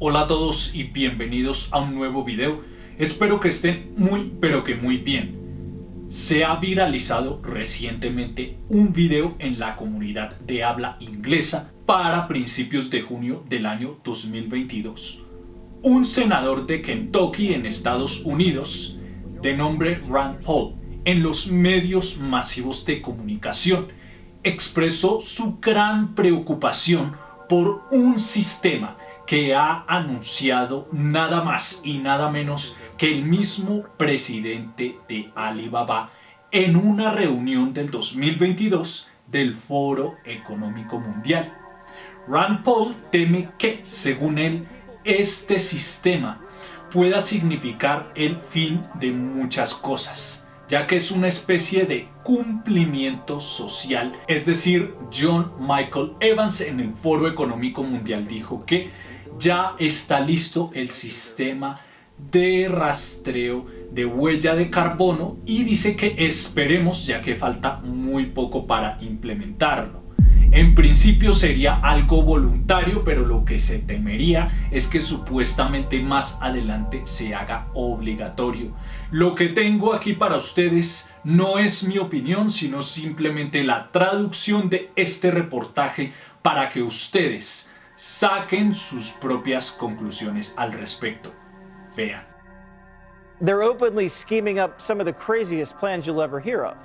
Hola a todos y bienvenidos a un nuevo video. Espero que estén muy bien. Se ha viralizado recientemente un video en la comunidad de habla inglesa para principios de junio del año 2022. Un senador de Kentucky en Estados Unidos, de nombre Rand Paul, en los medios masivos de comunicación, expresó su gran preocupación por un sistema que ha anunciado nada más y nada menos que el mismo presidente de Alibaba en una reunión del 2022 del Foro Económico Mundial. Rand Paul teme que, según él, este sistema pueda significar el fin de muchas cosas, ya que es una especie de cumplimiento social. Es decir, John Michael Evans en el Foro Económico Mundial dijo que ya está listo el sistema de rastreo de huella de carbono y dice que esperemos, ya que falta muy poco para implementarlo. En principio sería algo voluntario, pero lo que se temería es que supuestamente más adelante se haga obligatorio. Lo que tengo aquí para ustedes no es mi opinión, sino simplemente la traducción de este reportaje para que ustedes saquen sus propias conclusiones al respecto. Vean. They're openly scheming up some of the craziest plans you'll ever hear of,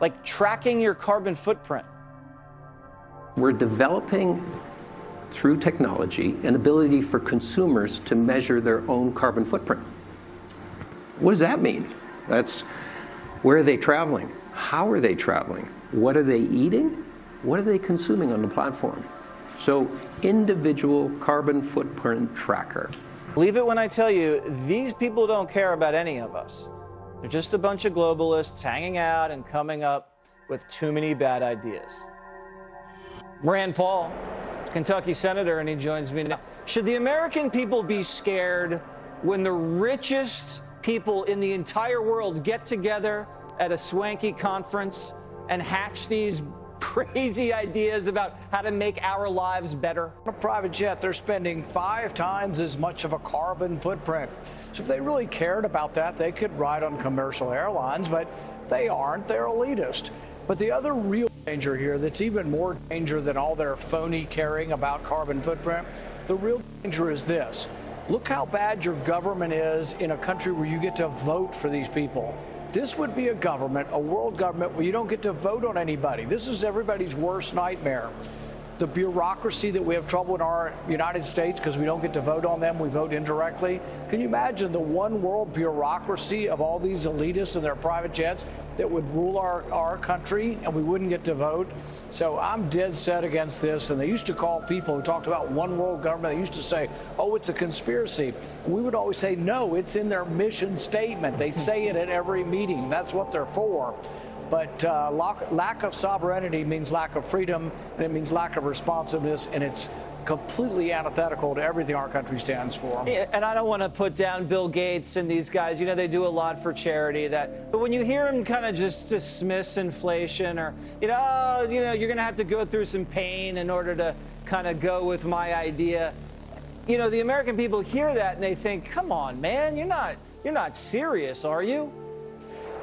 like tracking your carbon footprint. We're developing, through technology, an ability for consumers to measure their own carbon footprint. What does that mean? That's where are they traveling? How are they traveling? What are they eating? What are they consuming on the platform? So, individual carbon footprint tracker. Believe it when I tell you, these people don't care about any of us. They're just a bunch of globalists hanging out and coming up with too many bad ideas. Rand Paul, Kentucky Senator, and he joins me now. Should the American people be scared when the richest people in the entire world get together at a swanky conference and hatch these crazy ideas about how to make our lives better? On a private jet, they're spending 5 times as much of a carbon footprint. So if they really cared about that, they could ride on commercial airlines, but they aren't. They're elitist. But the other real danger here that's even more danger than all their phony caring about carbon footprint, the real danger is this. Look how bad your government is in a country where you get to vote for these people. This would be a government, a world government, where you don't get to vote on anybody. This is everybody's worst nightmare. The bureaucracy that we have trouble in our United States because we don't get to vote on them, we vote indirectly. Can you imagine the one world bureaucracy of all these elitists and their private jets that would rule our country and we wouldn't get to vote? So I'm dead set against this. And they used to call people who talked about one world government, they used to say, oh, it's a conspiracy. And we would always say, no, it's in their mission statement. They say it at every meeting. That's what they're for. But lack of sovereignty means lack of freedom, and it means lack of responsiveness, and it's completely antithetical to everything our country stands for. Yeah, and I don't want to put down Bill Gates and these guys. You know, they do a lot for charity. But when you hear them kind of just dismiss inflation, or you're going to have to go through some pain in order to kind of go with my idea. You know, the American people hear that and they think, "Come on, man, you're not serious, are you?"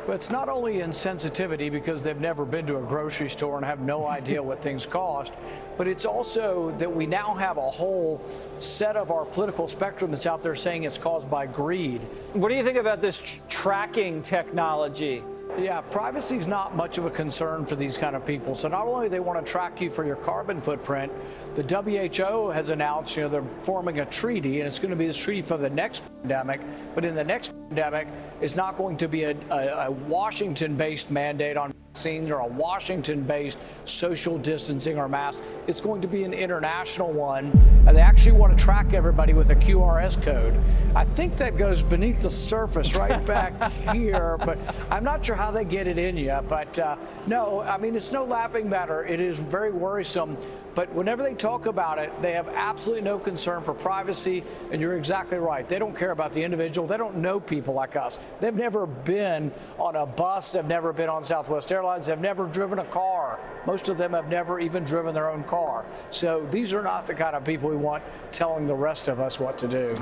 But it's not only insensitivity because they've never been to a grocery store and have no idea what things cost, but it's also that we now have a whole set of our political spectrum that's out there saying it's caused by greed. What do you think about this tracking technology? Yeah, privacy is not much of a concern for these kind of people. So not only do they want to track you for your carbon footprint, the WHO has announced, they're forming a treaty, and it's going to be this treaty for the next pandemic. But in the next pandemic, it's not going to be a Washington-based mandate on vaccines or a Washington-based social distancing or masks. It's going to be an international one, and they actually want to track everybody with a QRS code. I think that goes beneath the surface right back here, but I'm not sure how they get it in you. But no, I mean, it's no laughing matter. It is very worrisome. But whenever they talk about it, they have absolutely no concern for privacy, and you're exactly right. They don't care about the individual. They don't know people like us. They've never been on a bus. They've never been on Southwest Airlines. airlines have never driven a car. Most of them have never even driven their own car. So these are not the kind of people we want telling the rest of us what to do.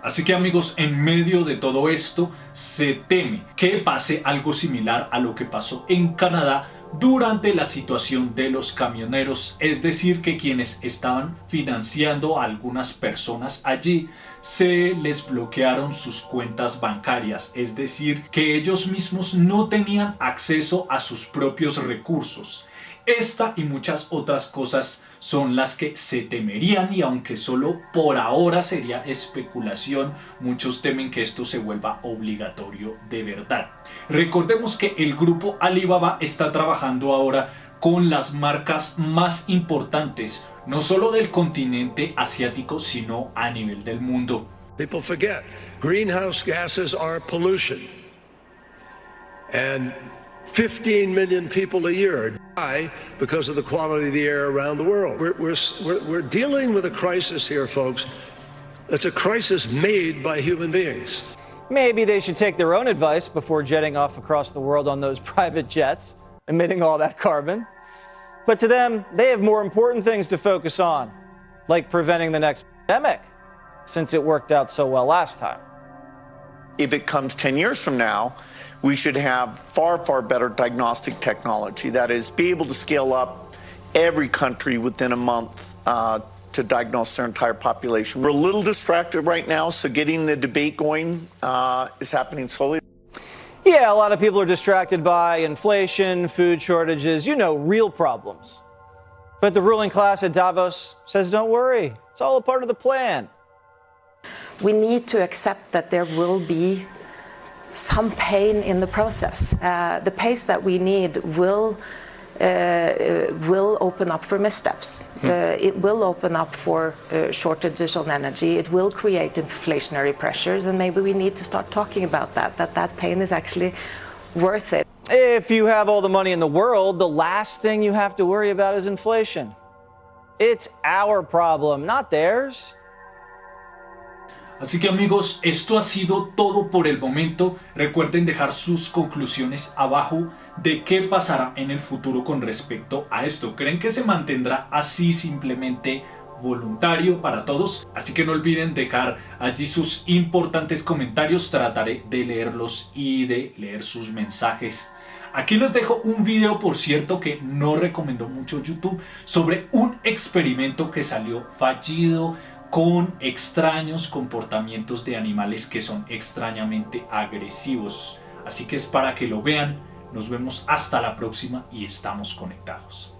Así que amigos, en medio de todo esto, se teme que pase algo similar a lo que pasó en Canadá durante la situación de los camioneros, es decir, que quienes estaban financiando a algunas personas allí se les bloquearon sus cuentas bancarias, es decir, que ellos mismos no tenían acceso a sus propios recursos. Esta y muchas otras cosas son las que se temerían, y aunque solo por ahora sería especulación, muchos temen que esto se vuelva obligatorio de verdad. Recordemos que el grupo Alibaba está trabajando ahora con las marcas más importantes, no solo del continente asiático, sino a nivel del mundo. People forget, greenhouse gases are pollution. And 15 million people a year die because of the quality of the air around the world. We're dealing with a crisis here, folks. It's a crisis made by human beings. Maybe they should take their own advice before jetting off across the world on those private jets, emitting all that carbon. But to them, they have more important things to focus on, like preventing the next pandemic, since it worked out so well last time. If it comes 10 years from now, we should have far, far better diagnostic technology. That is, be able to scale up every country within a month to diagnose their entire population. We're a little distracted right now, so getting the debate going is happening slowly. Yeah, a lot of people are distracted by inflation, food shortages, real problems. But the ruling class at Davos says don't worry, it's all a part of the plan. We need to accept that there will be some pain in the process. The pace that we need will open up for missteps. It will open up for shortages on energy. It will create inflationary pressures, and maybe we need to start talking about that pain is actually worth it. If you have all the money in the world, the last thing you have to worry about is inflation. It's our problem, not theirs. Así que amigos, esto ha sido todo por el momento. Recuerden dejar sus conclusiones abajo de qué pasará en el futuro con respecto a esto. ¿Creen que se mantendrá así, simplemente voluntario para todos? Así que no olviden dejar allí sus importantes comentarios. Trataré de leerlos y de leer sus mensajes. Aquí les dejo un video, por cierto, que no recomendó mucho YouTube, sobre un experimento que salió fallido con extraños comportamientos de animales que son extrañamente agresivos. Así que es para que lo vean. Nos vemos hasta la próxima y estamos conectados.